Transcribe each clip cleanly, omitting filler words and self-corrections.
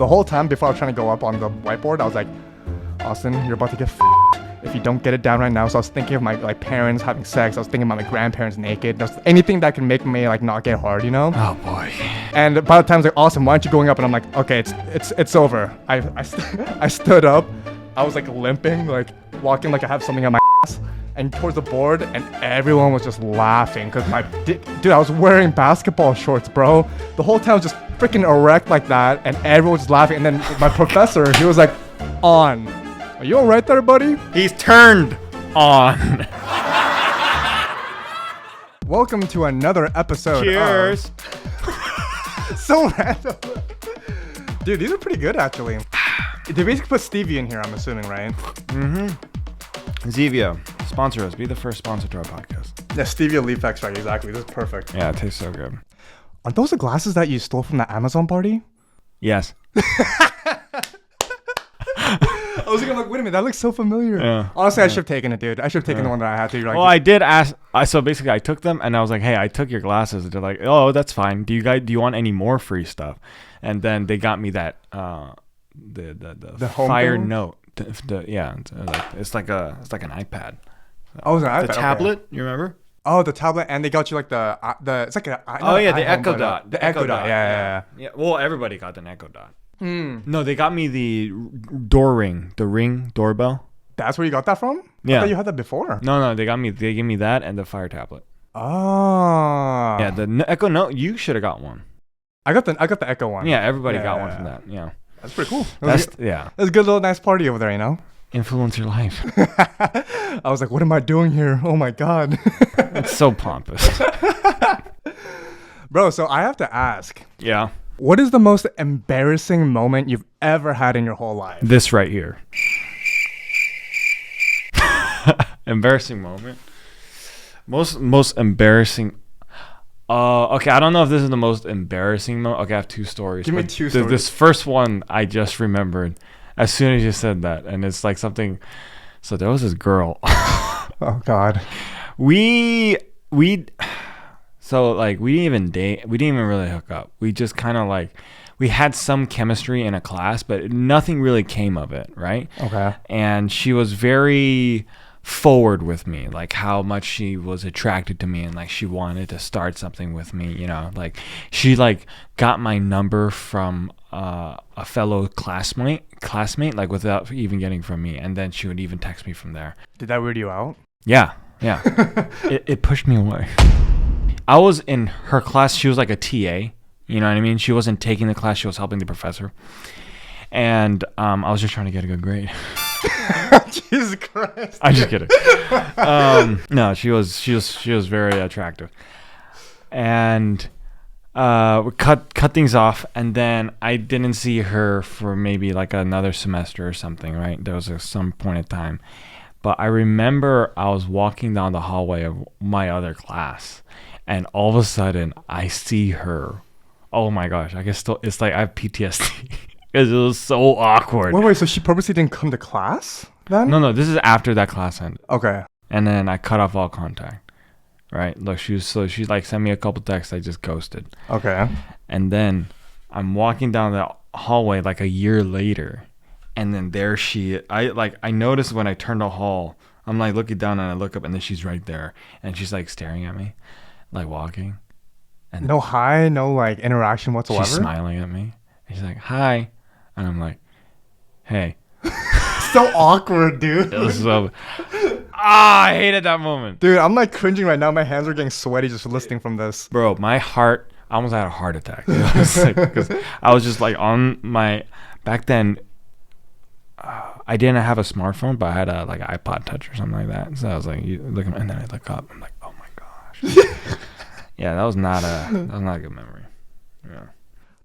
The whole time before I was trying to go up on the whiteboard, I was like, Austin, you're about to get f***ed if you don't get it down right now. So I was thinking of my parents having sex. I was thinking about my grandparents naked. There's anything that can make me not get hard, you know? Oh boy. And by the time I was like, Austin, why aren't you going up? And I'm like, okay, it's over. I stood up. I was limping, walking like I have something on my ass, and towards the board, and everyone was just laughing because dude, I was wearing basketball shorts, bro. The whole time was just freaking erect like that, and everyone was just laughing. And then my professor, he was like, on. Are you all right there, buddy? He's turned on. Welcome to another episode. Cheers. So random. Dude, these are pretty good, actually. They basically put stevia in here, I'm assuming, right? Mm-hmm. Zevia, sponsor us. Be the first sponsor to our podcast. Yeah, stevia leaf extract, exactly. This is perfect. Yeah, it tastes so good. Are those the glasses that you stole from the Amazon party? Yes. I was like, wait a minute, that looks so familiar. Yeah. Honestly, I should have taken it, dude. I should have taken the one that I had to. Well, I did ask. So basically, I took them and I was like, "Hey, I took your glasses." And they're like, "Oh, that's fine. Do you want any more free stuff?" And then they got me that the Fire thing? Note. It's like an iPad. Oh, it's an iPad. The tablet. Okay. You remember? Oh, the tablet, and they got you the it's like a. The Echo Dot. The Echo Dot. Yeah. Well, everybody got an Echo Dot. No, they got me the Ring doorbell. That's where you got that from? Yeah. I thought you had that before. No, they gave me that and the Fire tablet. Oh. Yeah, the Echo Note, you should have got one. I got the Echo one. Yeah, everybody got one from that. Yeah. That's pretty cool. That's It was a good little nice party over there, you know? Influence your life. I was like, what am I doing here? Oh my God. It's so pompous. Bro, so I have to ask. Yeah. What is the most embarrassing moment you've ever had in your whole life? This right here. Embarrassing moment. Most embarrassing. Okay, I don't know if this is the most embarrassing moment. Okay, I have two stories. Give me two stories. This first one I just remembered as soon as you said that, and it's like something. So there was this girl. Oh God. So we didn't even date. We didn't even really hook up. We just kind of we had some chemistry in a class, but nothing really came of it, right? Okay. And she was very forward with me, how much she was attracted to me, and she wanted to start something with me, you know. She got my number from a fellow classmate, without even getting from me, and then she would even text me from there. Did that weird you out? Yeah. It pushed me away. I was in her class. She was like a TA. You know what I mean? She wasn't taking the class. She was helping the professor. And I was just trying to get a good grade. Jesus Christ. I'm just kidding. No, she was very attractive. And we cut things off. And then I didn't see her for maybe another semester or something, right? There was some point in time. But I remember I was walking down the hallway of my other class. And all of a sudden, I see her. Oh my gosh! I have PTSD because it was so awkward. Wait. So she purposely didn't come to class then? No. This is after that class ended. Okay. And then I cut off all contact. Right? Look, she sent me a couple texts. I just ghosted. Okay. And then I'm walking down the hallway a year later, and then there she. I noticed when I turned the hall. I'm looking down and I look up, and then she's right there, and she's staring at me. Walking, and no hi, no interaction whatsoever. She's smiling at me, and she's like, "Hi," and I'm like, "Hey." So awkward, dude. It was so. I hated that moment, dude. I'm cringing right now. My hands are getting sweaty just listening from this. Bro, my heart. I almost had a heart attack. Because I was just on my. Back then, I didn't have a smartphone, but I had a iPod Touch or something like that. So I was looking, and then I look up. I'm like, oh my gosh. Yeah, that was not a good memory. Yeah.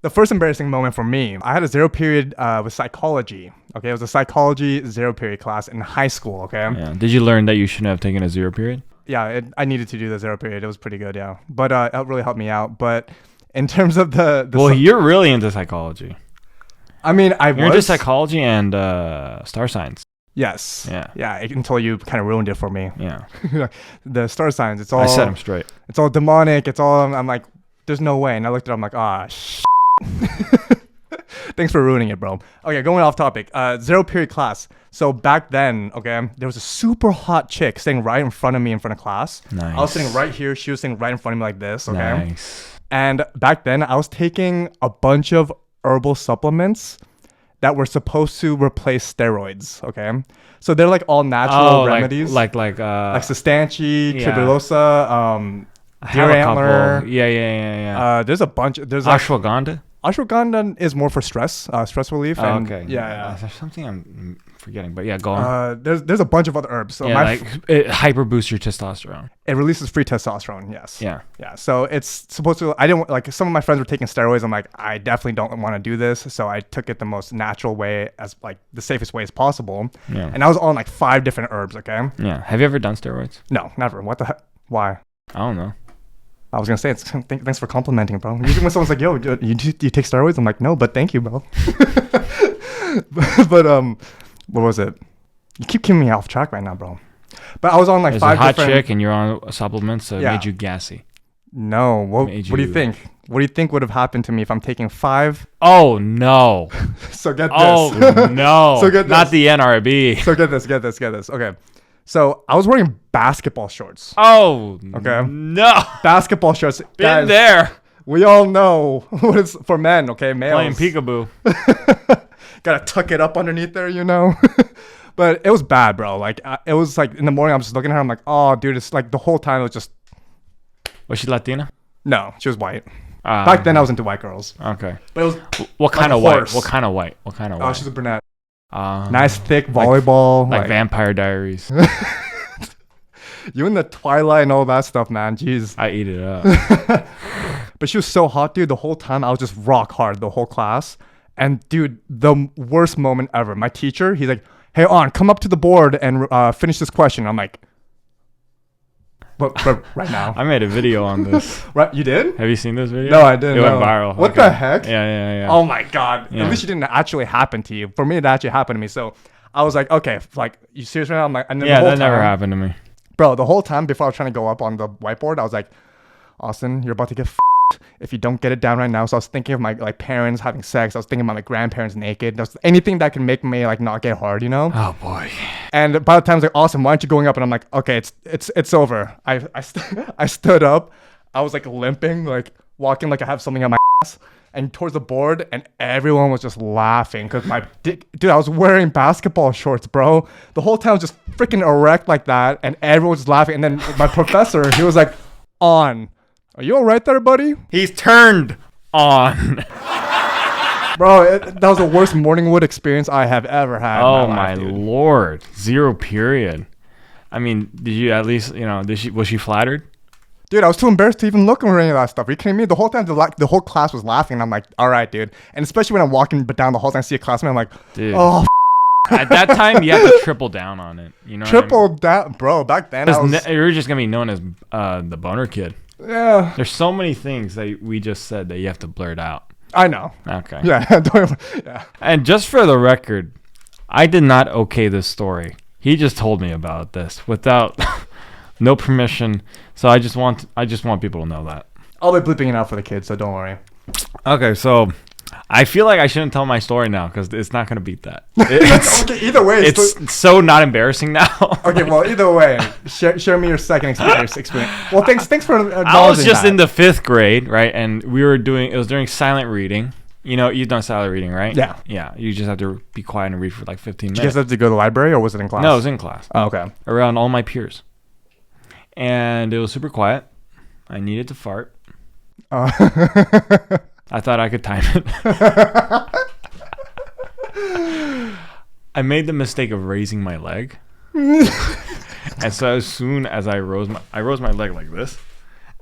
The first embarrassing moment for me, I had a 0 period with psychology. Okay, it was a psychology 0 period class in high school. Okay. Yeah. Did you learn that you shouldn't have taken a 0 period? Yeah, I needed to do the 0 period. It was pretty good. Yeah, but it really helped me out. But in terms of you're really into psychology. I mean, You're into psychology and star signs. Yes. Yeah. Until you kind of ruined it for me. Yeah. The star signs. It's all. I set them straight. It's all demonic. It's all. I'm like, there's no way. And I looked at it. I'm like, ah, Thanks for ruining it, bro. Okay, going off topic. Zero period class. So back then, okay, there was a super hot chick sitting right in front of me in front of class. Nice. I was sitting right here. She was sitting right in front of me like this, okay? Nice. And back then, I was taking a bunch of herbal supplements that were supposed to replace steroids, okay? So they're like all natural remedies. Like Sustanchi, yeah. Tribulosa, I deer have a antler. couple. Yeah. There's a bunch. There's like, Ashwagandha. ashwagandha is more for stress relief. Oh, And okay. Yeah. There's something I'm forgetting, but yeah, go on. There's a bunch of other herbs. So Yeah, it hyper boosts your testosterone. it releases free testosterone. Yes. Yeah. Yeah. So it's supposed to. I didn't like. Some of my friends were taking steroids. I'm like, I definitely don't want to do this. So I took it the most natural way, as like the safest way as possible. Yeah. And I was on like 5 different herbs. Okay. Yeah. Have you ever done steroids? No, never. What the heck? Why? I don't know. I was gonna say, thanks for complimenting, bro. Usually when someone's like, "Yo, you take steroids," I'm like, "No, but thank you, bro." but what was it? You keep keeping me off track right now, bro. But I was on like There's 5 a hot different. chick and you're on supplements, so it Yeah. made you gassy. No, what do you think? What do you think would have happened to me if I'm taking 5? Oh no! So get this. Oh no! So get Not this. the NRB. So get this. Okay. So I was wearing basketball shorts. Oh Okay. no! Basketball shorts. Been Guys, there we all know what it's for men, okay? Males. playing peekaboo. Gotta tuck it up underneath there, you know? But it was bad, bro. Like, it was like in the morning, I'm just looking at her. I'm like, oh, dude, it's like the whole time it was just. Was she Latina? No, she was white. Back then, I was into white girls. Okay. But it was. What kind like of a white? horse. What kind of white? What kind of Oh, white? she's a brunette. Nice. Nice, thick volleyball. Like Vampire Diaries. You and the Twilight and all that stuff, man. Jeez. I eat it up. But she was so hot, dude. The whole time, I was just rock hard the whole class. And, dude, the worst moment ever. My teacher, he's like, hey, On, come up to the board and finish this question. I'm like, but right now. I made a video on this. Right, you did? Have you seen this video? No, I didn't. It went viral. What the heck? Yeah. Oh my god! Yeah. At least it didn't actually happen to you. For me, it actually happened to me. So I was like, okay, like you serious right now? I'm like, and then Yeah, the whole that never time, happened to me. bro. The whole time before I was trying to go up on the whiteboard, I was like, Austin, you're about to get f***ed if you don't get it down right now. So I was thinking of my like parents having sex. I was thinking about my grandparents naked. There was anything that can make me like not get hard, you know? Oh boy. And by the time I was like, Austin, why aren't you going up? And I'm like, okay, it's over. I stood up. I was like limping, like walking like I have something on my ass, and towards the board, and everyone was just laughing because my dick, dude, I was wearing basketball shorts, bro. The whole time I was just freaking erect like that, and everyone was laughing. And then my professor, he was like, On, are you all right there, buddy? He's turned on. Bro, that was the worst morning wood experience I have ever had. Oh in my life, dude. lord. 0 period. I mean, did you at least, was she flattered? Dude, I was too embarrassed to even look or any of that stuff. Are you kidding me? The whole time, the whole class was laughing. And I'm like, all right, dude. And especially when I'm walking down the halls and I see a classmate, I'm like, Dude. oh, At that time, you have to triple down on it. You know triple down. Bro, back then, I was, you're just going to be known as the boner kid. yeah, There's so many things that we just said that you have to blurt out. I know. Okay. Yeah, yeah. And just for the record, I did not okay this story. He just told me about this without no permission. So I just want people to know that. I'll be bleeping it out for the kids, so don't worry. Okay, so I feel like I shouldn't tell my story now because it's not gonna beat that. It's, Okay, either way, it's so not embarrassing now. okay. Well, either way, share me your second experience. Well, thanks for acknowledging I was just that. in the 5th grade, right? And it was during silent reading. You know, you've done silent reading, right? Yeah. Yeah. You just have to be quiet and read for like 15 Did you minutes. guys have to go to the library, or was it in class? No, it was in class. Oh, okay. Around all my peers. And it was super quiet. I needed to fart. I thought I could time it. I made the mistake of raising my leg. And so as soon as I rose my leg like this.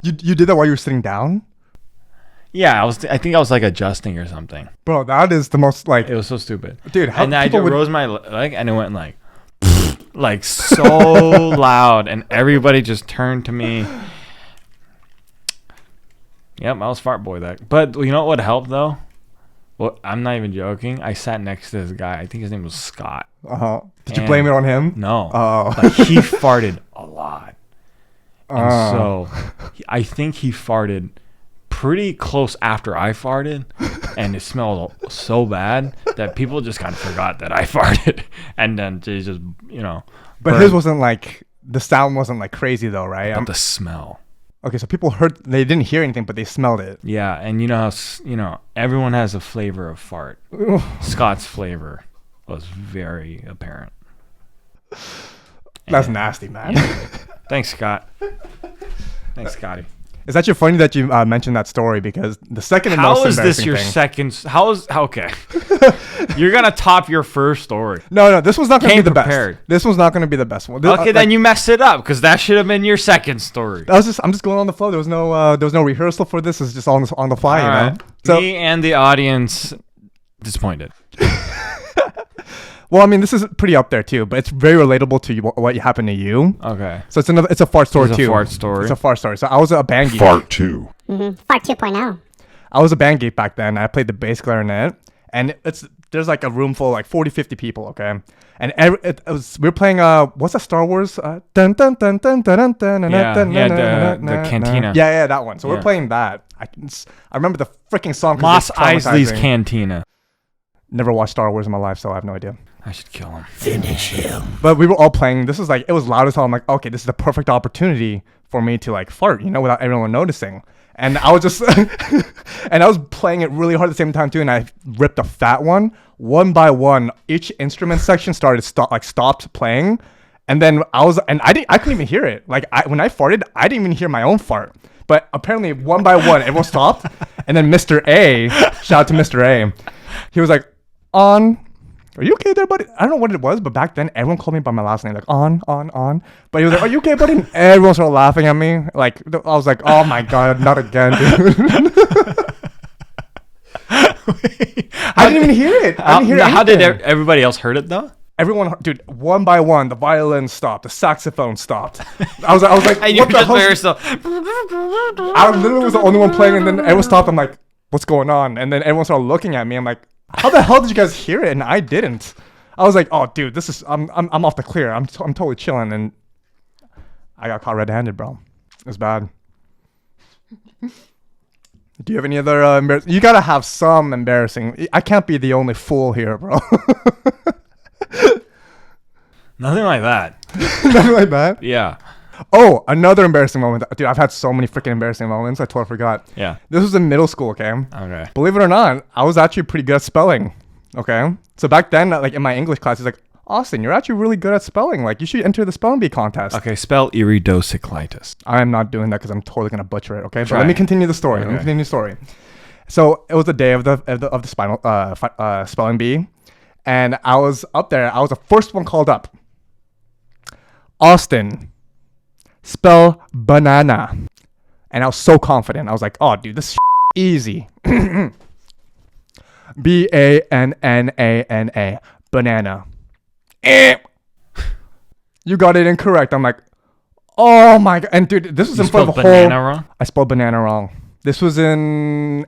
You did that while you were sitting down? Yeah, I think I was like adjusting or something. Bro, that is the most like. It was so stupid. Dude, how and then I people just would- rose my leg and it went like so loud, and everybody just turned to me. Yep, I was fart boy that. But you know what would help though? Well, I'm not even joking. I sat next to this guy. I think his name was Scott. Did you blame it on him? No. Oh. Like he farted a lot. And so I think he farted pretty close after I farted, and it smelled so bad that people just kind of forgot that I farted, and then they just But his wasn't like the sound wasn't like crazy though, right? But the smell. Okay, so people heard they didn't hear anything, but they smelled it. Yeah, and everyone has a flavor of fart. Scott's flavor was very apparent. That's nasty, man. Yeah. Thanks, Scott. Thanks, Scotty. It's actually funny that you mentioned that story because the second and most embarrassing this your thing, second? Okay? You're gonna top your first story. No, this was not gonna be the prepared. best. This was not gonna be the best one. Okay, then you messed it up because that should have been your second story. I'm just going on the flow. There was no rehearsal for this. It's just on the fly, All right. So, me and the audience disappointed. well, I mean, this is pretty up there too, but it's very relatable to what happened to you. Okay. So it's a fart story too. It's a fart story. It's a fart story. So I was a band geek. Fart 2. Fart 2.0. I was a band geek back then. I played the bass clarinet, and there's like a room full of like 40, 50 people, okay? And we were playing what's that Star Wars? Dun dun dun dun dun dun dun dun the cantina. Yeah, that one. So we're Yeah. playing that. I remember the freaking song. Mos Eisley's Cantina. Never watched Star Wars in my life, so I have no idea. I should kill him. Finish him. But we were all playing. This was like, it was loud as hell. I'm like, okay, this is the perfect opportunity for me to like fart, without everyone noticing. And I was just, and I was playing it really hard at the same time too. And I ripped a fat one by one. Each instrument section stopped playing. And then I couldn't even hear it. Like when I farted, I didn't even hear my own fart. But apparently one by one, everyone stopped. And then Mr. A, shout out to Mr. A, he was like, are you okay there, buddy? I don't know what it was, but back then everyone called me by my last name, like on. But he was like, are you okay, buddy? And everyone started laughing at me. Like I was like, oh my god, not again, dude. I didn't even hear it. I didn't hear it. How did everybody else heard it though? Everyone, dude, one by one, the violin stopped, the saxophone stopped. I was like, And you what the just hell? by yourself. I literally was the only one playing, and then everyone stopped. I'm like, what's going on? And then everyone started looking at me. I'm like, how the hell did you guys hear it? And I didn't. I was like, oh, dude, this is I'm off the clear. I'm totally chilling, and I got caught red-handed, bro. It was bad. Do you have any other embarrassing? You gotta have some embarrassing. I can't be the only fool here, bro. Nothing like that. Nothing like that. Yeah. Oh, another embarrassing moment. Dude, I've had so many freaking embarrassing moments. I totally forgot. Yeah. This was in middle school, okay? Okay. Believe it or not, I was actually pretty good at spelling, okay? So back then, like in my English class, he's like, Austin, you're actually really good at spelling. Like, you should enter the spelling bee contest. Okay, spell iridocyclitis. I am not doing that because I'm totally going to butcher it, okay? Try. But let me continue the story. So it was the day of the spelling bee, and I was up there. I was the first one called up. Austin, spell banana. And I was so confident. I was like, oh, dude, this is easy. B-A-N-N-A-N-A. Banana. You got it incorrect. I'm like, oh my god. And dude, this was in front of a whole... banana wrong? I spelled banana wrong. This was in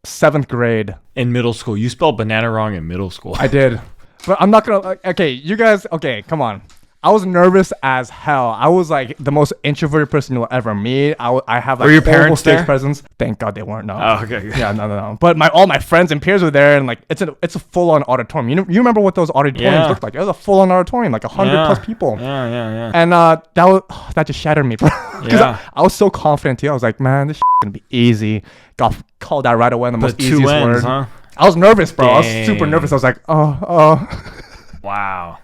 7th grade. In middle school. You spelled banana wrong in middle school. I did. But I'm not gonna... Okay, you guys... Okay, come on. I was nervous as hell. I was like the most introverted person you'll ever meet. I have like Were your horrible parents stage there? presence. Thank God they weren't. No. Oh, okay. Yeah, no. But all my friends and peers were there, and like it's a full on auditorium. You remember what those auditoriums looked like? It was a full on auditorium, like 100 plus people. Yeah. And that just shattered me, bro. Because I was so confident too. I was like, man, this gonna be easy. Got called out right away on the most easiest word. Huh? I was nervous, bro. I was super nervous. I was like, oh. Wow.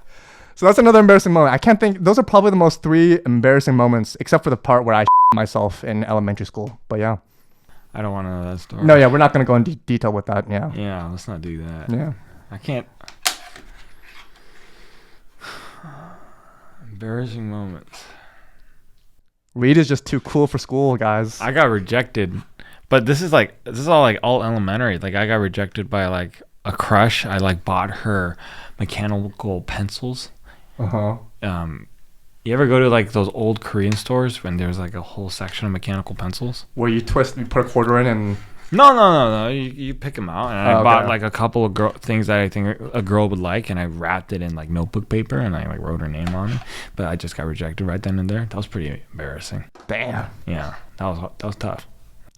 So that's another embarrassing moment. I can't think. Those are probably the most 3 embarrassing moments, except for the part where I myself in elementary school. But yeah. I don't want to know that story. No, yeah, we're not going to go into detail with that. Yeah. Yeah, let's not do that. Yeah. I can't. Embarrassing moments. Reed is just too cool for school, guys. I got rejected. But this is all elementary. Like I got rejected by like a crush. I like bought her mechanical pencils. Uh-huh. You ever go to like those old Korean stores when there's like a whole section of mechanical pencils? Where you put a quarter in and... No. You pick them out. And I bought okay. like a couple of things that I think a girl would like, and I wrapped it in like notebook paper, and I like wrote her name on it. But I just got rejected right then and there. That was pretty embarrassing. Damn. Yeah, that was tough.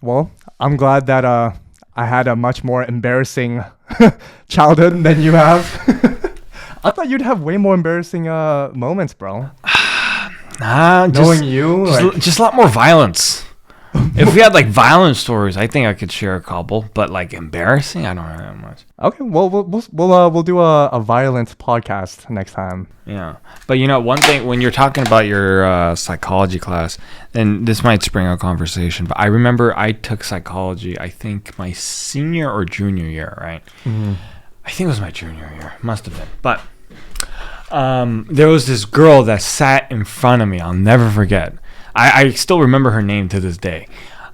Well, I'm glad that I had a much more embarrassing childhood than you have. I thought you'd have way more embarrassing moments, bro. Nah, Knowing you, just a lot more violence. If we had like violent stories, I think I could share a couple. But like embarrassing, I don't know that much. Okay, well, we'll do a violence podcast next time. Yeah, but you know, one thing when you're talking about your psychology class, and this might spring a conversation, but I remember I took psychology. I think my senior or junior year, right? Mm-hmm. I think it was my junior year, must have been. But there was this girl that sat in front of me. I'll never forget. I still remember her name to this day.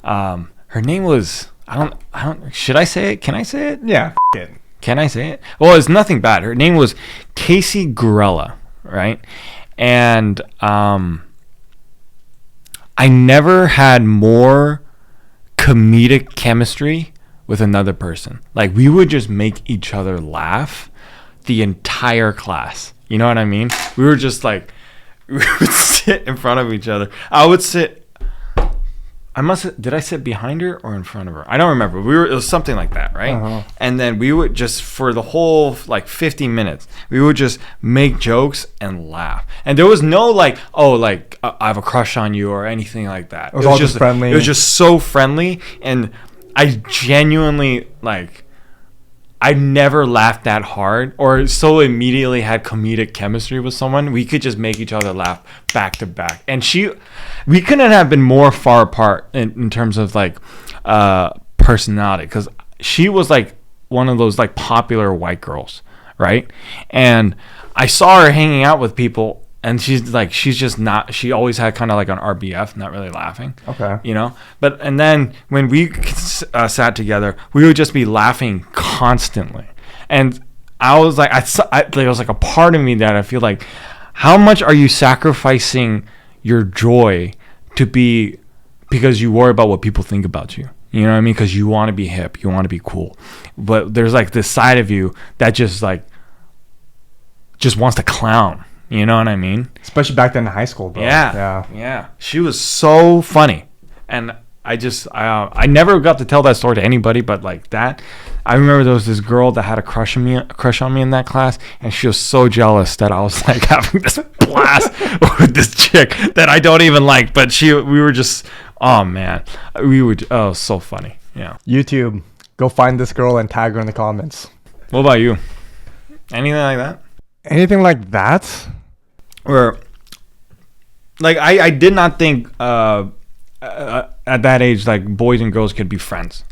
Her name was I don't. Should I say it? Can I say it? Yeah. It. Can I say it? Well, it's nothing bad. Her name was Casey Gorella, right? And I never had more comedic chemistry with another person. Like, we would just make each other laugh the entire class. You know what I mean? We were just like, we would sit in front of each other. I would sit. Did I sit behind her or in front of her? I don't remember. It was something like that, right? Uh-huh. And then we would just, for the whole like 50 minutes, we would just make jokes and laugh. And there was no like, oh, like I have a crush on you or anything like that. It was all just friendly. It was just so friendly, and I genuinely like. I never laughed that hard or so immediately had comedic chemistry with someone. We could just make each other laugh back to back. And we couldn't have been more far apart in terms of like personality, because she was like one of those like popular white girls, right? And I saw her hanging out with people, and she's just not, she always had kind of like an RBF, not really laughing. Okay. You know? And then when we sat together, we would just be laughing constantly. And I was like, there was like a part of me that I feel like, how much are you sacrificing your joy because you worry about what people think about you? You know what I mean? Because you want to be hip, you want to be cool. But there's like this side of you that just wants to clown. You know what I mean? Especially back then in high school, bro. Yeah. She was so funny. And I never got to tell that story to anybody, but like that, I remember there was this girl that had a crush on me in that class, and she was so jealous that I was like having this blast with this chick that I don't even like, but we were just, oh man, oh, so funny. Yeah. YouTube, go find this girl and tag her in the comments. What about you? Anything like that? Anything like that? Or like I did not think at that age like boys and girls could be friends,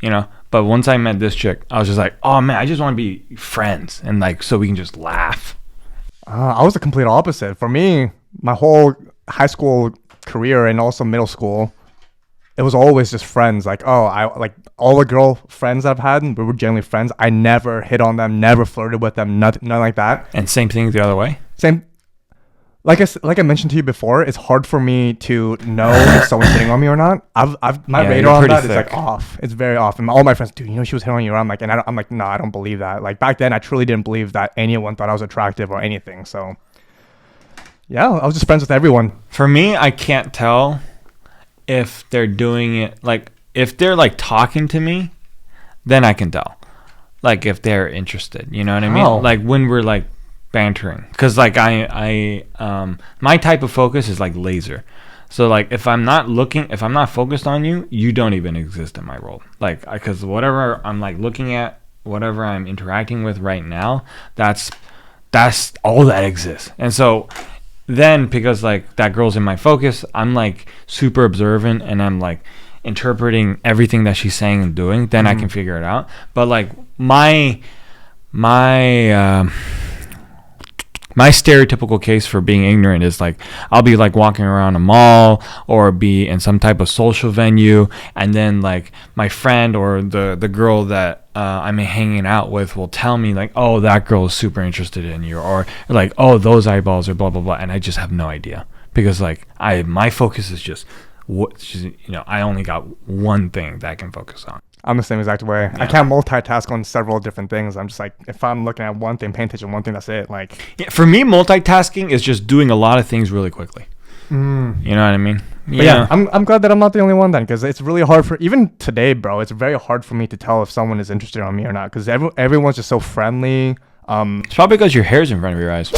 you know. But once I met this chick, I was just like, oh man, I just want to be friends, and like so we can just laugh. I was the complete opposite. For me, my whole high school career and also middle school, it was always just friends. Like, I like all the girl friends I've had, we were generally friends. I never hit on them, never flirted with them, nothing like that. And same thing the other way. Same. Like I mentioned to you before, it's hard for me to know if someone's hitting on me or not. My radar on that is like off. It's very off. And all my friends, dude, you know she was hitting on you. I'm like, no, I don't believe that. Like back then, I truly didn't believe that anyone thought I was attractive or anything. So yeah, I was just friends with everyone. For me, I can't tell if they're doing it, like if they're like talking to me, then I can tell. Like if they're interested, you know what I mean? Like when we're like bantering, because like I my type of focus is like laser. So like if I'm not focused on you, you don't even exist in my world. Like because whatever I'm like looking at, whatever I'm interacting with right now, that's all that exists. And so then because like that girl's in my focus, I'm like super observant, and I'm like interpreting everything that she's saying and doing. Then I can figure it out. But like my stereotypical case for being ignorant is like I'll be like walking around a mall or be in some type of social venue, and then like my friend or the girl that I'm hanging out with will tell me like, oh, that girl is super interested in you, or like, oh, those eyeballs are blah blah blah, and I just have no idea because like my focus is just I only got one thing that I can focus on. I'm the same exact way. Yeah. I can't multitask on several different things. I'm just like, if I'm looking at one thing, paying attention to one thing, that's it. Like, yeah, for me, multitasking is just doing a lot of things really quickly. You know what I mean? But yeah, I'm glad that I'm not the only one then, because it's really hard for even today, bro. It's very hard for me to tell if someone is interested in me or not, because everyone's just so friendly. It's probably because your hair's in front of your eyes.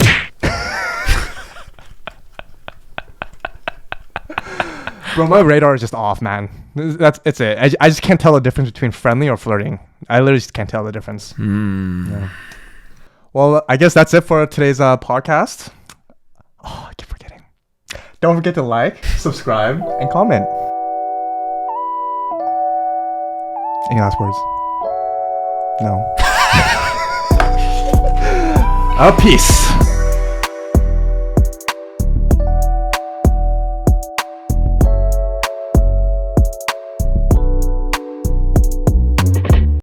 Bro, my radar is just off, man. It's it. I just can't tell the difference between friendly or flirting. I literally just can't tell the difference. Yeah. Well, I guess that's it for today's podcast. Oh, I keep forgetting. Don't forget to like, subscribe, and comment. Any last words? No. Peace.